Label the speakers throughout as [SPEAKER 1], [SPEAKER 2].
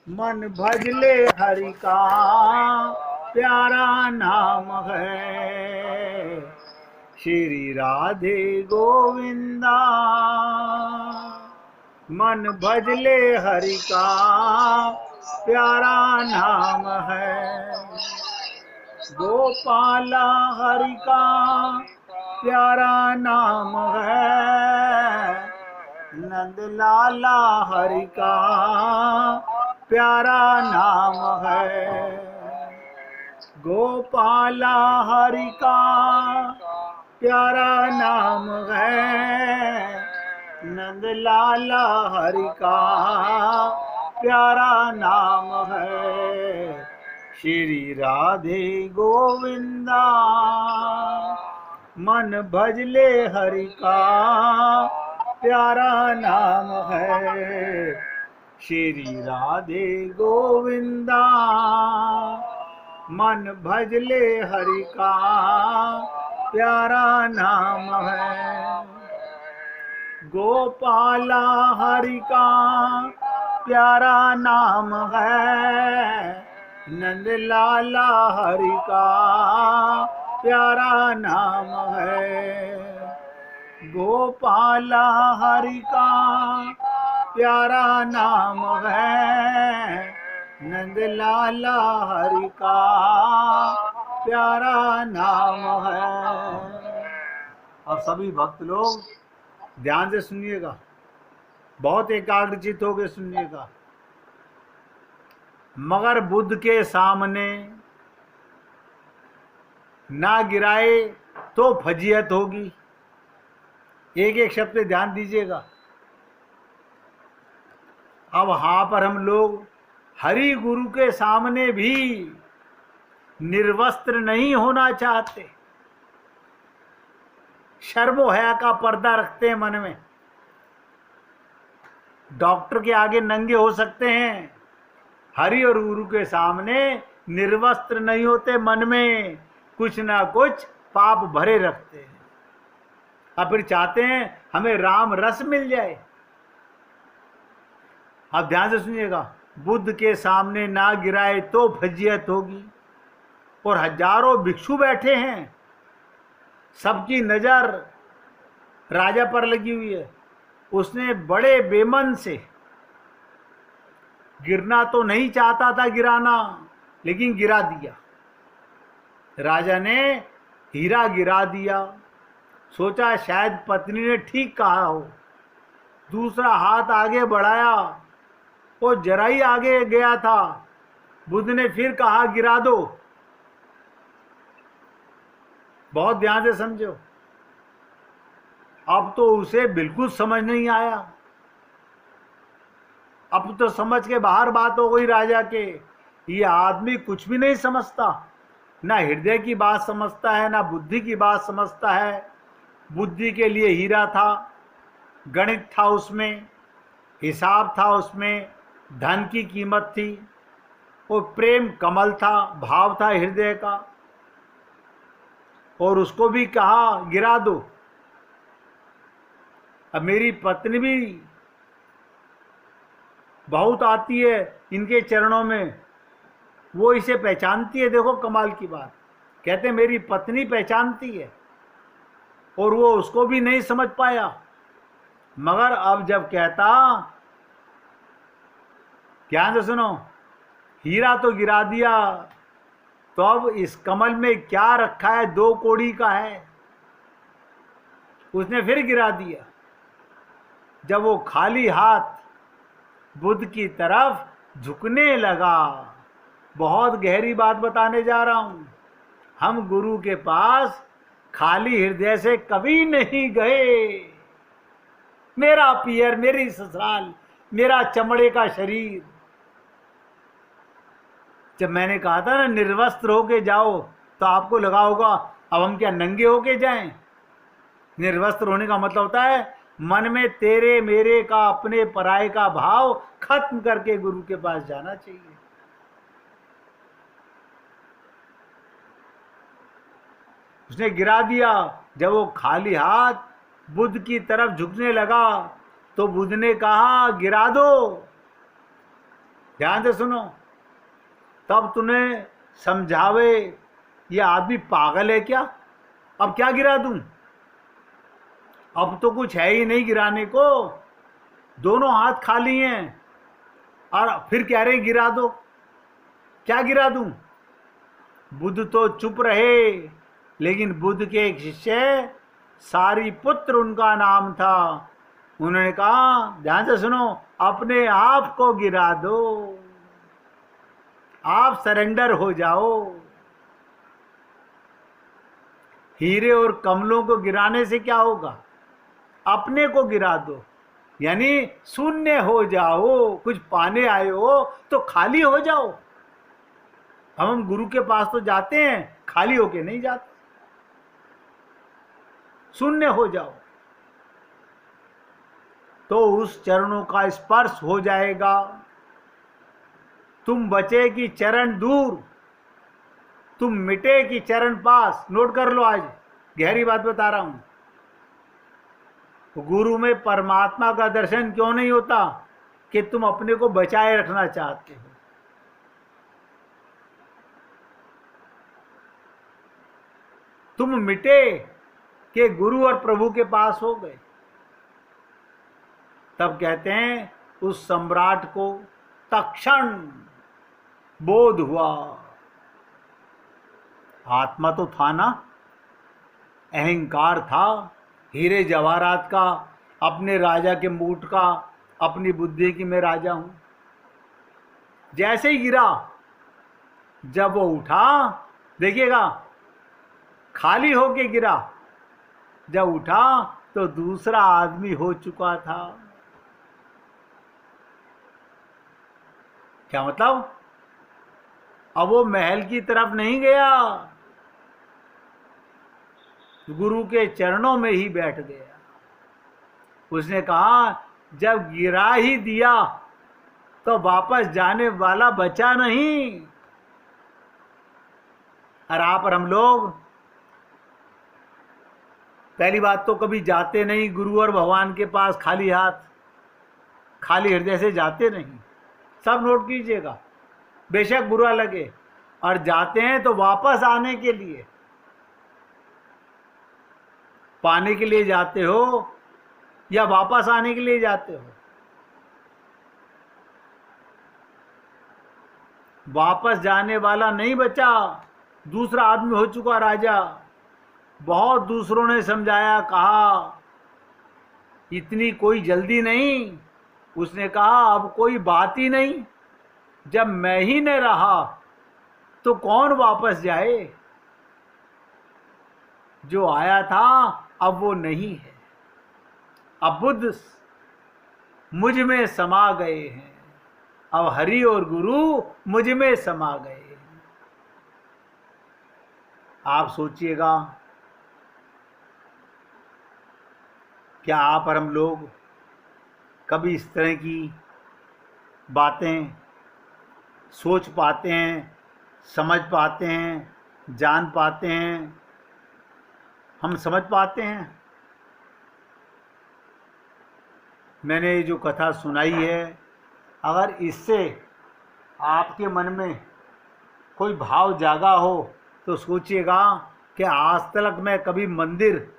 [SPEAKER 1] मन भजले हरि का प्यारा नाम है, श्री राधे गोविंदा। मन भजले हरि का प्यारा नाम है, गोपाला हरि का प्यारा नाम है, नंद लाला हरि का प्यारा नाम है, गोपाला हरि का प्यारा नाम है, नंद लाला हरि का प्यारा नाम है, श्री राधे गोविंदा। मन भजले हरि का प्यारा नाम है, श्री राधे गोविंदा। मन भजले हरि का प्यारा नाम है, गोपाला हरि का प्यारा नाम है, नंद लाला हरि का प्यारा नाम है, गोपाला हरि का प्यारा नाम है, नंद लाला हरि का प्यारा नाम है। अब सभी भक्त लोग ध्यान से सुनिएगा, बहुत एकाग्रचित होकर सुनिएगा। मगर बुद्ध के सामने ना गिराए तो फजीहत होगी। एक एक शब्द पे ध्यान दीजिएगा। अब हाँ पर हम लोग हरि गुरु के सामने भी निर्वस्त्र नहीं होना चाहते, शर्म हया का पर्दा रखते हैं मन में। डॉक्टर के आगे नंगे हो सकते हैं, हरि और गुरु के सामने निर्वस्त्र नहीं होते, मन में कुछ ना कुछ पाप भरे रखते हैं। अब फिर चाहते हैं हमें राम रस मिल जाए। अब ध्यान से सुनिएगा, बुद्ध के सामने ना गिराए तो फजीहत होगी। और हजारों भिक्षु बैठे हैं, सबकी नजर राजा पर लगी हुई है। उसने बड़े बेमन से, गिरना तो नहीं चाहता था गिराना, लेकिन गिरा दिया। राजा ने हीरा गिरा दिया, सोचा शायद पत्नी ने ठीक कहा हो। दूसरा हाथ आगे बढ़ाया, वो जरा ही आगे गया था, बुद्ध ने फिर कहा गिरा दो। बहुत ध्यान से समझो। अब तो उसे बिल्कुल समझ नहीं आया। अब तो समझ के बाहर बात हो गई राजा के। ये आदमी कुछ भी नहीं समझता, ना हृदय की बात समझता है, ना बुद्धि की बात समझता है। बुद्धि के लिए हीरा था, गणित था उसमें, हिसाब था उसमें, धन की कीमत थी, और प्रेम कमल था, भाव था हृदय का। और उसको भी कहा गिरा दो। अब मेरी पत्नी भी बहुत आती है इनके चरणों में, वो इसे पहचानती है। देखो कमाल की बात, कहते मेरी पत्नी पहचानती है, और वो उसको भी नहीं समझ पाया। मगर अब जब कहता, ध्यान से सुनो, हीरा तो गिरा दिया, तो अब इस कमल में क्या रखा है? 2 कौड़ी का है। उसने फिर गिरा दिया। जब वो खाली हाथ बुद्ध की तरफ झुकने लगा, बहुत गहरी बात बताने जा रहा हूं। हम गुरु के पास खाली हृदय से कभी नहीं गए। मेरा पियर, मेरी ससुराल, मेरा चमड़े का शरीर। जब मैंने कहा था ना निर्वस्त्र होके जाओ, तो आपको लगा होगा अब हम क्या नंगे होके जाएं? निर्वस्त्र होने का मतलब होता है मन में तेरे मेरे का, अपने पराये का भाव खत्म करके गुरु के पास जाना चाहिए। उसने गिरा दिया। जब वो खाली हाथ बुद्ध की तरफ झुकने लगा, तो बुद्ध ने कहा गिरा दो। ध्यान से सुनो, तब तुम्हें समझावे ये आदमी पागल है क्या, अब क्या गिरा दूं, अब तो कुछ है ही नहीं गिराने को, दोनों हाथ खाली हैं और फिर कह रहे गिरा दो, क्या गिरा दूं। बुद्ध तो चुप रहे, लेकिन बुद्ध के एक शिष्य सारिपुत्र उनका नाम था, उन्होंने कहा ध्यान से सुनो, अपने आप को गिरा दो, आप सरेंडर हो जाओ। हीरे और कमलों को गिराने से क्या होगा, अपने को गिरा दो, यानी शून्य हो जाओ। कुछ पाने आए हो तो खाली हो जाओ। हम गुरु के पास तो जाते हैं, खाली होके नहीं जाते, शून्य हो जाओ तो उस चरणों का स्पर्श हो जाएगा। तुम बचे कि चरण दूर, तुम मिटे कि चरण पास। नोट कर लो, आज गहरी बात बता रहा हूं। गुरु में परमात्मा का दर्शन क्यों नहीं होता, कि तुम अपने को बचाए रखना चाहते हो। तुम मिटे कि गुरु और प्रभु के पास हो गए। तब कहते हैं उस सम्राट को तत्क्षण बोध हुआ, आत्मा तो था ना, अहंकार था, हीरे जवाहरात का, अपने राजा के मुकुट का, अपनी बुद्धि की मैं राजा हूं। जैसे ही गिरा, जब वो उठा, देखिएगा खाली होके गिरा, जब उठा तो दूसरा आदमी हो चुका था। क्या मतलब, अब वो महल की तरफ नहीं गया, गुरु के चरणों में ही बैठ गया। उसने कहा जब गिरा ही दिया तो वापस जाने वाला बचा नहीं। और आप और हम लोग पहली बात तो कभी जाते नहीं गुरु और भगवान के पास खाली हाथ, खाली हृदय से जाते नहीं। सब नोट कीजिएगा, बेशक बुरा लगे, और जाते हैं तो वापस आने के लिए, पाने के लिए जाते हो या वापस आने के लिए जाते हो। वापस जाने वाला नहीं बचा, दूसरा आदमी हो चुका राजा। बहुत दूसरों ने समझाया, कहा इतनी कोई जल्दी नहीं। उसने कहा अब कोई बात ही नहीं, जब मैं ही न रहा तो कौन वापस जाए। जो आया था अब वो नहीं है, अब बुद्ध मुझ में समा गए हैं, अब हरि और गुरु मुझ में समा गए। आप सोचिएगा, क्या आप और हम लोग कभी इस तरह की बातें सोच पाते हैं, समझ पाते हैं, जान पाते हैं, हम समझ पाते हैं। मैंने जो कथा सुनाई है, अगर इससे आपके मन में कोई भाव जागा हो तो सोचिएगा कि आज तक मैं कभी मंदिर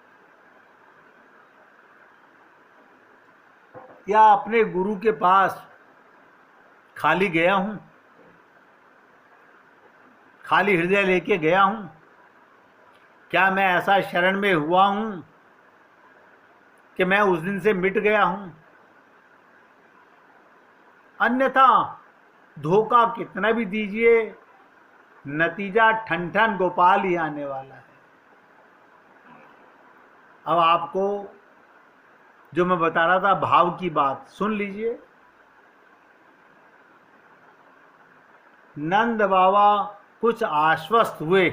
[SPEAKER 1] या अपने गुरु के पास खाली गया हूं, खाली हृदय लेके गया हूं। क्या मैं ऐसा शरण में हुआ हूं कि मैं उस दिन से मिट गया हूं। अन्यथा धोखा कितना भी दीजिए, नतीजा ठन ठन गोपाल ही आने वाला है। अब आपको जो मैं बता रहा था भाव की बात सुन लीजिए। नंद बाबा कुछ आश्वस्त हुए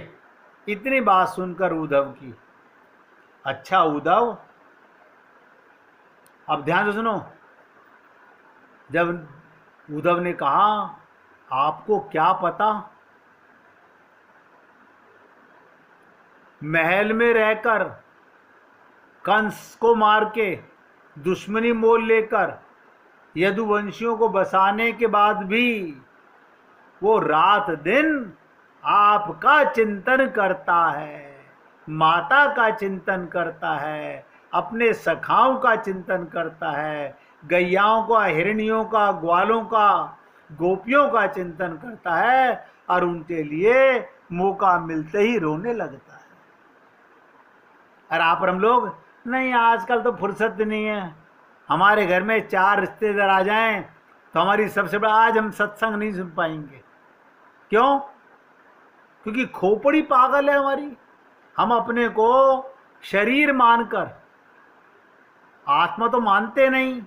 [SPEAKER 1] इतनी बात सुनकर उद्धव की। अच्छा उद्धव, अब ध्यान से सुनो। जब उद्धव ने कहा आपको क्या पता, महल में रहकर कंस को मार के दुश्मनी मोल लेकर यदुवंशियों को बसाने के बाद भी वो रात दिन आपका चिंतन करता है, माता का चिंतन करता है, अपने सखाओं का चिंतन करता है, गैयाओं का, हिरनियों का, ग्वालों का, गोपियों का चिंतन करता है और उनके लिए मौका मिलते ही रोने लगता है। और आप और हम लोग, नहीं आजकल तो फुर्सत नहीं है, हमारे घर में 4 रिश्तेदार आ जाएं तो हमारी सबसे बड़ा, आज हम सत्संग नहीं सुन पाएंगे। क्यों? क्योंकि खोपड़ी पागल है हमारी। हम अपने को शरीर मानकर, आत्मा तो मानते नहीं,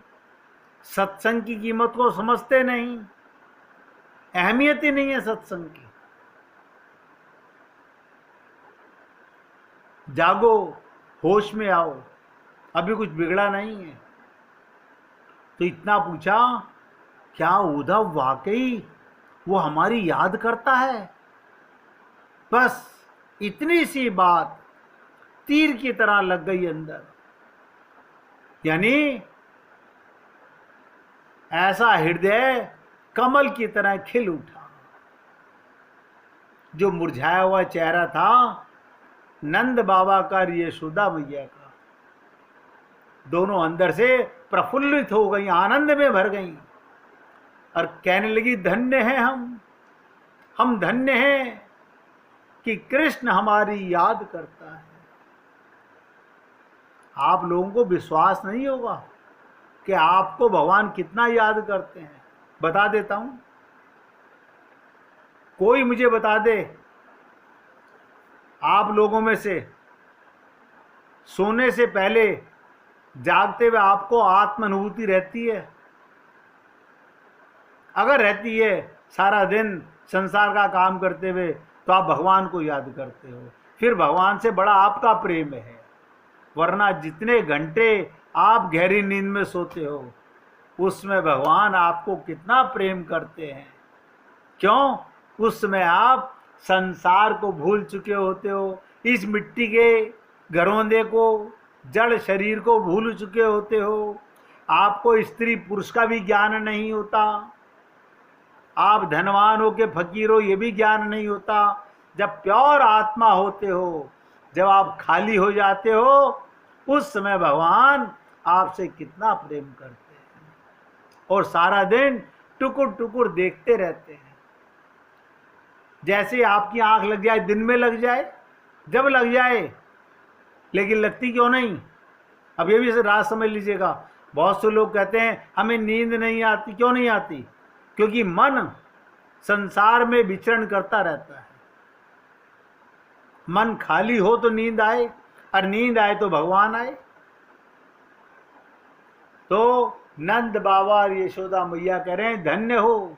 [SPEAKER 1] सत्संग की कीमत को समझते नहीं, अहमियत ही नहीं है सत्संग की। जागो, होश में आओ, अभी कुछ बिगड़ा नहीं है। तो इतना पूछा, क्या उद्धव वाकई वो हमारी याद करता है? बस इतनी सी बात तीर की तरह लग गई अंदर। यानी ऐसा हृदय कमल की तरह खिल उठा। जो मुरझाया हुआ चेहरा था नंद बाबा का, यशोदा मैया का, दोनों अंदर से प्रफुल्लित हो गई, आनंद में भर गई और कहने लगी, धन्य है हम धन्य हैं कि कृष्ण हमारी याद करता है। आप लोगों को विश्वास नहीं होगा कि आपको भगवान कितना याद करते हैं। बता देता हूं, कोई मुझे बता दे, आप लोगों में से सोने से पहले जागते हुए आपको आत्म अनुभूति रहती है? अगर रहती है, सारा दिन संसार का काम करते हुए, तो आप भगवान को याद करते हो, फिर भगवान से बड़ा आपका प्रेम है। वरना जितने घंटे आप गहरी नींद में सोते हो, उसमें भगवान आपको कितना प्रेम करते हैं। क्यों? उस समय आप संसार को भूल चुके होते हो, इस मिट्टी के घरौंदे को, जड़ शरीर को भूल चुके होते हो। आपको स्त्री पुरुष का भी ज्ञान नहीं होता, आप धनवान हो के फकीर हो ये भी ज्ञान नहीं होता। जब प्योर आत्मा होते हो, जब आप खाली हो जाते हो, उस समय भगवान आपसे कितना प्रेम करते हैं और सारा दिन टुकुर टुकुर देखते रहते हैं। जैसे आपकी आंख लग जाए, दिन में लग जाए, जब लग जाए, लेकिन लगती क्यों नहीं? अब ये भी राज समझ लीजिएगा। बहुत से लोग कहते हैं हमें नींद नहीं आती। क्यों नहीं आती? क्योंकि मन संसार में विचरण करता रहता है। मन खाली हो तो नींद आए, और नींद आए तो भगवान आए। तो नंद बाबा और यशोदा मैया कह रहे हैं, धन्य हो,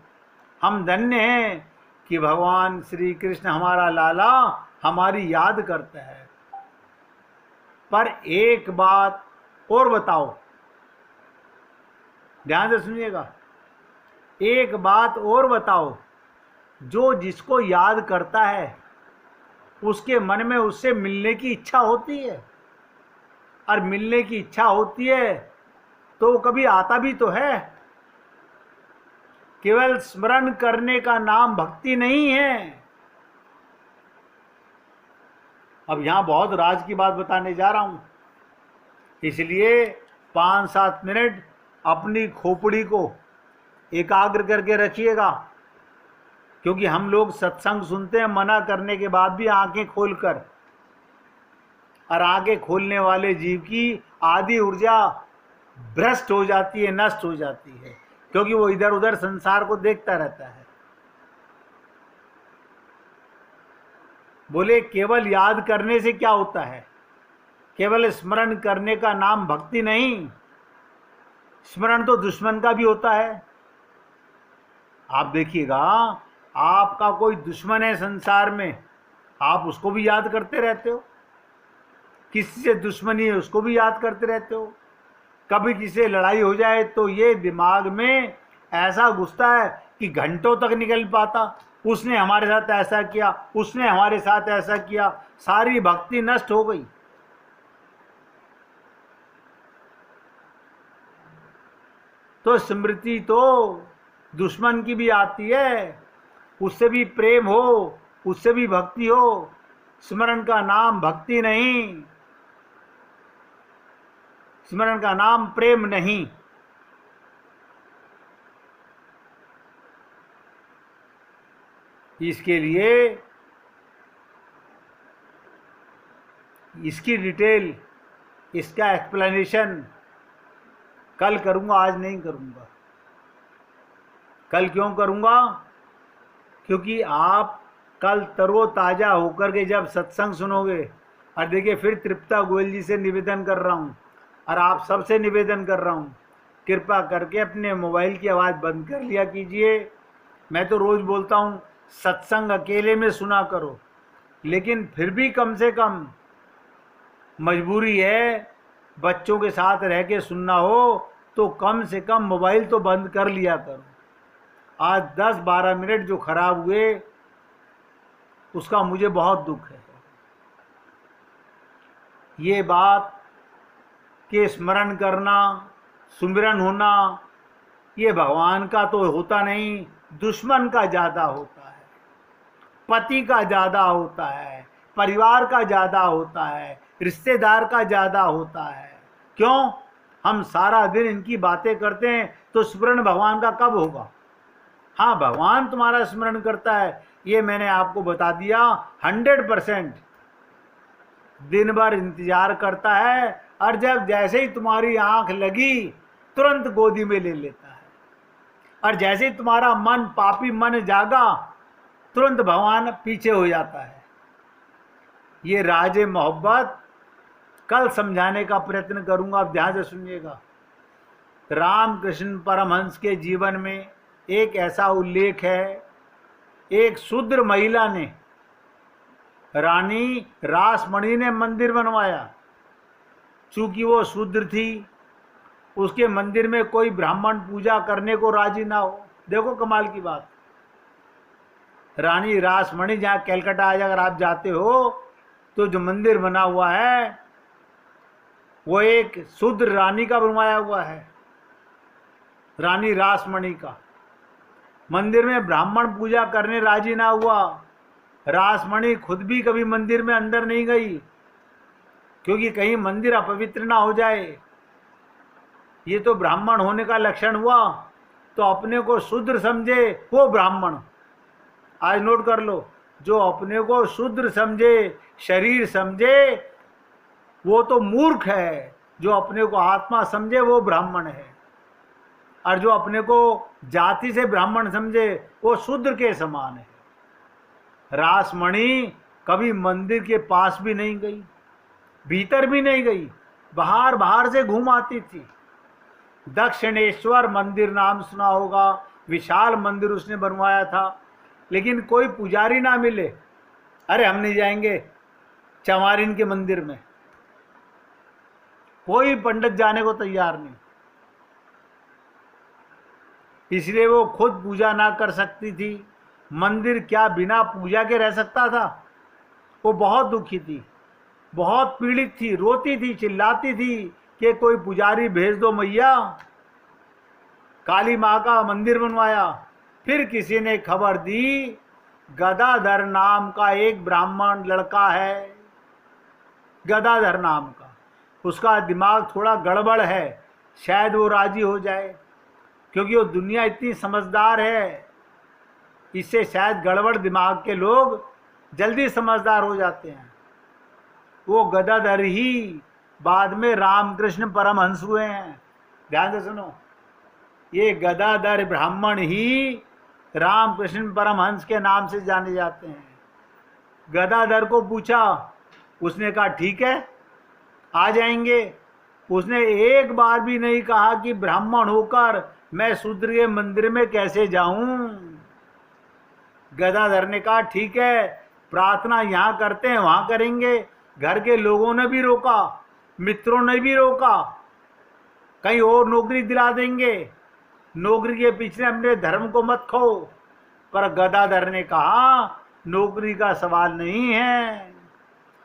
[SPEAKER 1] हम धन्य हैं कि भगवान श्री कृष्ण हमारा लाला हमारी याद करता है। पर एक बात और बताओ, ध्यान से सुनिएगा, एक बात और बताओ, जो जिसको याद करता है उसके मन में उससे मिलने की इच्छा होती है, और मिलने की इच्छा होती है तो कभी आता भी तो है। केवल स्मरण करने का नाम भक्ति नहीं है। अब यहां बहुत राज की बात बताने जा रहा हूं, इसलिए 5-7 मिनट अपनी खोपड़ी को एकाग्र करके रखिएगा। क्योंकि हम लोग सत्संग सुनते हैं मना करने के बाद भी आंखें खोलकर, और आंखें खोलने वाले जीव की आधी ऊर्जा भ्रष्ट हो जाती है, नष्ट हो जाती है, क्योंकि वो इधर उधर संसार को देखता रहता है। बोले केवल याद करने से क्या होता है? केवल स्मरण करने का नाम भक्ति नहीं, स्मरण तो दुश्मन का भी होता है। आप देखिएगा, आपका कोई दुश्मन है संसार में, आप उसको भी याद करते रहते हो। किसी से दुश्मनी है उसको भी याद करते रहते हो। कभी किसी से लड़ाई हो जाए तो ये दिमाग में ऐसा घुसता है कि घंटों तक निकल पाता, उसने हमारे साथ ऐसा किया, उसने हमारे साथ ऐसा किया, सारी भक्ति नष्ट हो गई। तो स्मृति तो दुश्मन की भी आती है, उससे भी प्रेम हो, उससे भी भक्ति हो। स्मरण का नाम भक्ति नहीं, स्मरण का नाम प्रेम नहीं। इसके लिए इसकी डिटेल, इसका एक्सप्लेनेशन कल करूंगा, आज नहीं करूंगा। कल क्यों करूंगा? क्योंकि आप कल तरोताज़ा होकर के जब सत्संग सुनोगे, और देखिए फिर तृप्ता गोयल जी से निवेदन कर रहा हूँ और आप सबसे निवेदन कर रहा हूँ, कृपा करके अपने मोबाइल की आवाज़ बंद कर लिया कीजिए। मैं तो रोज़ बोलता हूँ सत्संग अकेले में सुना करो, लेकिन फिर भी कम से कम मजबूरी है, बच्चों के साथ रह के सुनना हो तो कम से कम मोबाइल तो बंद कर लिया करो। आज 10-12 मिनट जो खराब हुए उसका मुझे बहुत दुख है। ये बात के स्मरण करना, सुमिरन होना, ये भगवान का तो होता नहीं, दुश्मन का ज़्यादा होता है, पति का ज़्यादा होता है, परिवार का ज़्यादा होता है, रिश्तेदार का ज़्यादा होता है। क्यों? हम सारा दिन इनकी बातें करते हैं, तो स्मरण भगवान का कब होगा? हाँ, भगवान तुम्हारा स्मरण करता है, ये मैंने आपको बता दिया। 100% दिन भर इंतजार करता है, और जब जैसे ही तुम्हारी आंख लगी तुरंत गोदी में ले लेता है, और जैसे ही तुम्हारा मन, पापी मन जागा, तुरंत भगवान पीछे हो जाता है। ये राजे मोहब्बत कल समझाने का प्रयत्न करूंगा, आप ध्यान से सुनिएगा। रामकृष्ण परमहंस के जीवन में एक ऐसा उल्लेख है, एक शूद्र महिला ने, रानी रासमणी ने मंदिर बनवाया। चूंकि वो शूद्र थी, उसके मंदिर में कोई ब्राह्मण पूजा करने को राजी ना हो। देखो कमाल की बात। रानी रासमणी, जहाँ कलकत्ता आज अगर आप जाते हो तो जो मंदिर बना हुआ है वो एक शूद्र रानी का बनवाया हुआ है, रानी रासमणी का। मंदिर में ब्राह्मण पूजा करने राजी ना हुआ। रासमणी खुद भी कभी मंदिर में अंदर नहीं गई, क्योंकि कहीं मंदिर अपवित्र ना हो जाए। ये तो ब्राह्मण होने का लक्षण हुआ, तो अपने को शूद्र समझे वो ब्राह्मण। आज नोट कर लो, जो अपने को शूद्र समझे, शरीर समझे, वो तो मूर्ख है। जो अपने को आत्मा समझे वो ब्राह्मण है, और जो अपने को जाति से ब्राह्मण समझे वो शूद्र के समान है। रासमणी कभी मंदिर के पास भी नहीं गई, भीतर भी नहीं गई, बाहर बाहर से घूम आती थी। दक्षिणेश्वर मंदिर नाम सुना होगा, विशाल मंदिर उसने बनवाया था, लेकिन कोई पुजारी ना मिले। अरे हम नहीं जाएंगे चमारिन के मंदिर में, कोई पंडित जाने को तैयार नहीं। इसलिए वो खुद पूजा ना कर सकती थी। मंदिर क्या बिना पूजा के रह सकता था? वो बहुत दुखी थी, बहुत पीड़ित थी, रोती थी, चिल्लाती थी कि कोई पुजारी भेज दो मैया। काली माँ का मंदिर बनवाया। फिर किसी ने खबर दी, गदाधर नाम का एक ब्राह्मण लड़का है, गदाधर नाम का, उसका दिमाग थोड़ा गड़बड़ है, शायद वो राजी हो जाए, क्योंकि वो दुनिया इतनी समझदार है। इससे शायद गड़बड़ दिमाग के लोग जल्दी समझदार हो जाते हैं। वो गदाधर ही बाद में रामकृष्ण परमहंस हुए हैं। ध्यान से सुनो, ये गदाधर ब्राह्मण ही रामकृष्ण परमहंस के नाम से जाने जाते हैं। गदाधर को पूछा, उसने कहा ठीक है आ जाएंगे। उसने एक बार भी नहीं कहा कि ब्राह्मण होकर मैं शूद्र के मंदिर में कैसे जाऊं। गदाधर ने कहा ठीक है, प्रार्थना यहाँ करते हैं वहाँ करेंगे। घर के लोगों ने भी रोका, मित्रों ने भी रोका, कहीं और नौकरी दिला देंगे, नौकरी के पीछे अपने धर्म को मत खो। पर गदाधर ने कहा नौकरी का सवाल नहीं है,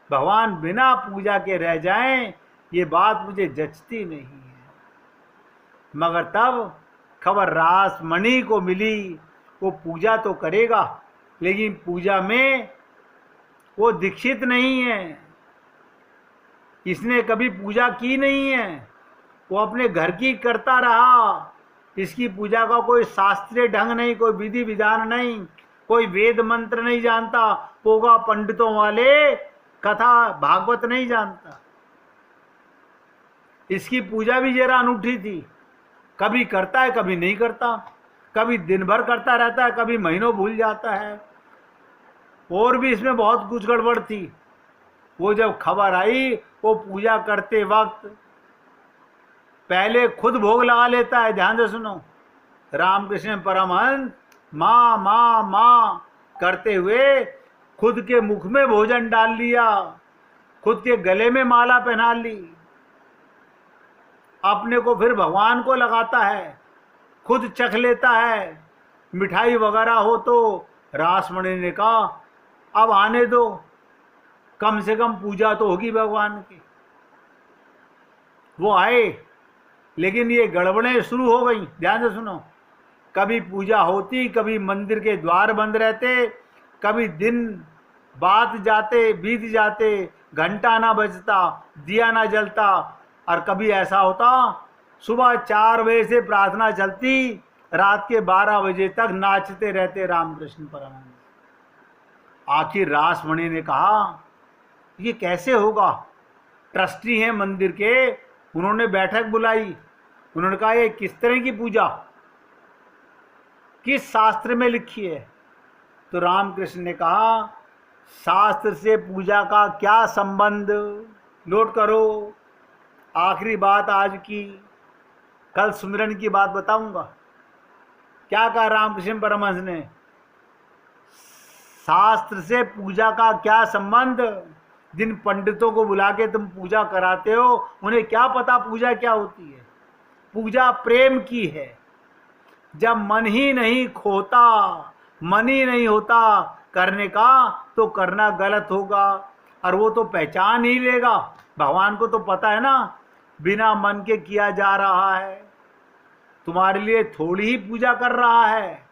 [SPEAKER 1] भगवान बिना पूजा के रह जाएं, ये बात मुझे जचती नहीं है। मगर तब खबर रास मणि को मिली, वो पूजा तो करेगा, लेकिन पूजा में वो दीक्षित नहीं है, इसने कभी पूजा की नहीं है, वो अपने घर की करता रहा। इसकी पूजा का कोई शास्त्रीय ढंग नहीं, कोई विधि विधान नहीं, कोई वेद मंत्र नहीं जानता, होगा पंडितों वाले कथा भागवत नहीं जानता। इसकी पूजा भी जरा अनूठी थी, कभी करता है कभी नहीं करता, कभी दिन भर करता रहता है, कभी महीनों भूल जाता है, और भी इसमें बहुत कुछ गड़बड़ थी। वो जब खबर आई, वो पूजा करते वक्त पहले खुद भोग लगा लेता है। ध्यान से सुनो, रामकृष्ण परमहंस माँ माँ माँ करते हुए खुद के मुख में भोजन डाल लिया, खुद के गले में माला पहना ली, अपने को फिर भगवान को लगाता है, खुद चख लेता है। मिठाई वगैरह हो तो रासमणि ने कहा अब आने दो, कम से कम पूजा तो होगी भगवान की। वो आए, लेकिन ये गड़बड़ें शुरू हो गई। ध्यान से सुनो, कभी पूजा होती, कभी मंदिर के द्वार बंद रहते, कभी दिन बीत जाते, घंटा ना बजता, दिया ना जलता, और कभी ऐसा होता सुबह 4 बजे से प्रार्थना चलती, रात के 12 बजे तक नाचते रहते रामकृष्ण परमहंस। आखिर रासमणि ने कहा ये कैसे होगा। ट्रस्टी हैं मंदिर के, उन्होंने बैठक बुलाई, उन्होंने कहा ये किस तरह की पूजा, किस शास्त्र में लिखी है। तो रामकृष्ण ने कहा शास्त्र से पूजा का क्या संबंध। नोट करो, आखिरी बात आज की, कल सुमिरन की बात बताऊंगा। क्या कहा रामकृष्ण परमहंस ने, शास्त्र से पूजा का क्या संबंध। जिन पंडितों को बुला के तुम पूजा कराते हो, उन्हें क्या पता पूजा क्या होती है। पूजा प्रेम की है। जब मन ही नहीं खोता, मन ही नहीं होता करने का, तो करना गलत होगा, और वो तो पहचान ही लेगा। भगवान को तो पता है ना, बिना मन के किया जा रहा है, तुम्हारे लिए थोड़ी ही पूजा कर रहा है,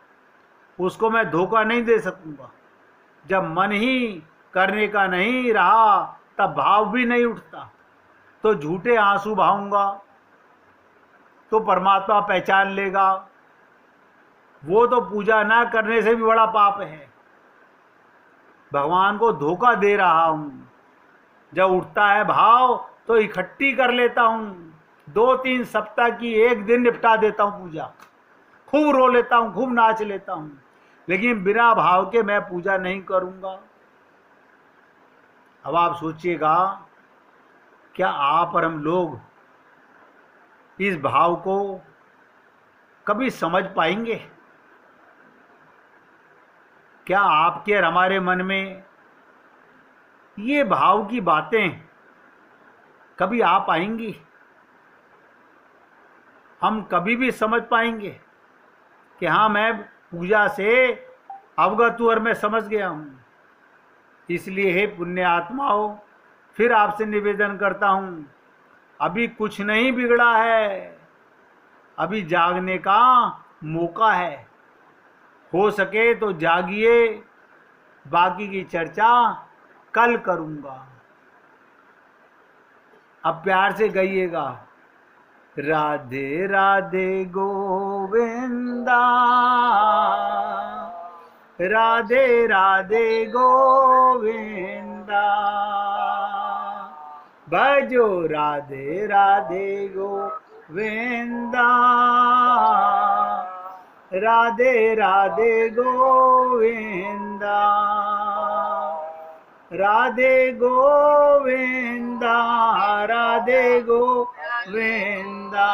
[SPEAKER 1] उसको मैं धोखा नहीं दे सकूंगा। जब मन ही करने का नहीं रहा, तब भाव भी नहीं उठता, तो झूठे आंसू बहाऊंगा तो परमात्मा पहचान लेगा। वो तो पूजा ना करने से भी बड़ा पाप है। भगवान को धोखा दे रहा हूं। जब उठता है भाव तो इकट्ठी कर लेता हूं, 2-3 सप्ताह की एक दिन निपटा देता हूं पूजा, खूब रो लेता हूं, खूब नाच लेता हूं, लेकिन बिना भाव के मैं पूजा नहीं करूंगा। अब आप सोचिएगा, क्या आप और हम लोग इस भाव को कभी समझ पाएंगे? क्या आपके और हमारे मन में ये भाव की बातें कभी आ पाएंगी? हम कभी भी समझ पाएंगे कि हाँ मैं पूजा से अवगत हूँ और मैं समझ गया हूँ? इसलिए हे पुण्य आत्माओं, फिर आपसे निवेदन करता हूँ, अभी कुछ नहीं बिगड़ा है, अभी जागने का मौका है। हो सके तो जागिए, बाकी की चर्चा कल करूँगा। अब प्यार से गाइएगा, राधे राधे गोविंदा, राधे राधे गोविंदा, भजो राधे राधे गोविंदा, राधे राधे गोविंदा, राधे गोविंदा, राधे गोविंदा,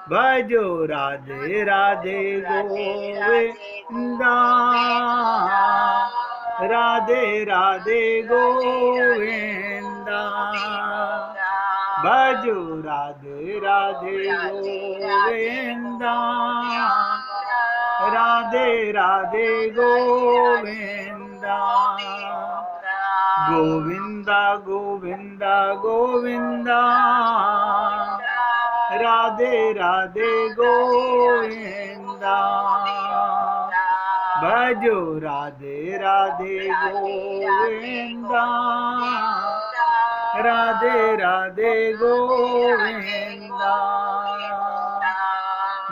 [SPEAKER 1] भजो राधे राधे गोविंदा, राधे राधे गोविंदा, भजो राधे राधे गोविंदा, राधे राधे गोविंदा, गोविंदा गोविंदा गोविंदा, राधे राधे गोविंदा, भजो राधे राधे गोविंदा, राधे राधे गोविंदा।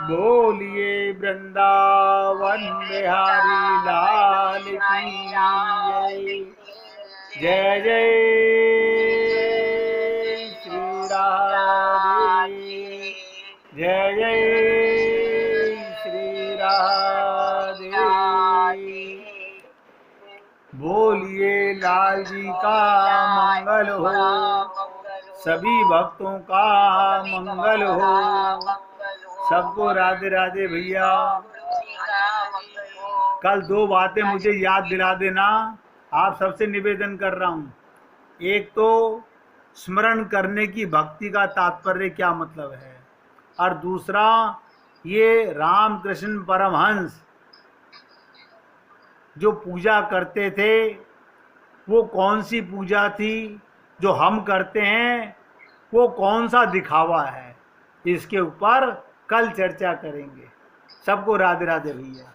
[SPEAKER 1] बोलिए वृंदावन बिहारी लाल की जय, जय जय श्री राधे, जय जय श्री राधे। बोलिए लाल जी का मंगल हो, सभी भक्तों का मंगल हो। सबको राधे राधे भैया। कल 2 बातें मुझे याद दिला देना, आप सबसे निवेदन कर रहा हूँ। एक तो स्मरण करने की भक्ति का तात्पर्य क्या मतलब है, और दूसरा ये रामकृष्ण परमहंस जो पूजा करते थे वो कौन सी पूजा थी, जो हम करते हैं वो कौन सा दिखावा है, इसके ऊपर कल चर्चा करेंगे। सबको राधे राधे भैया।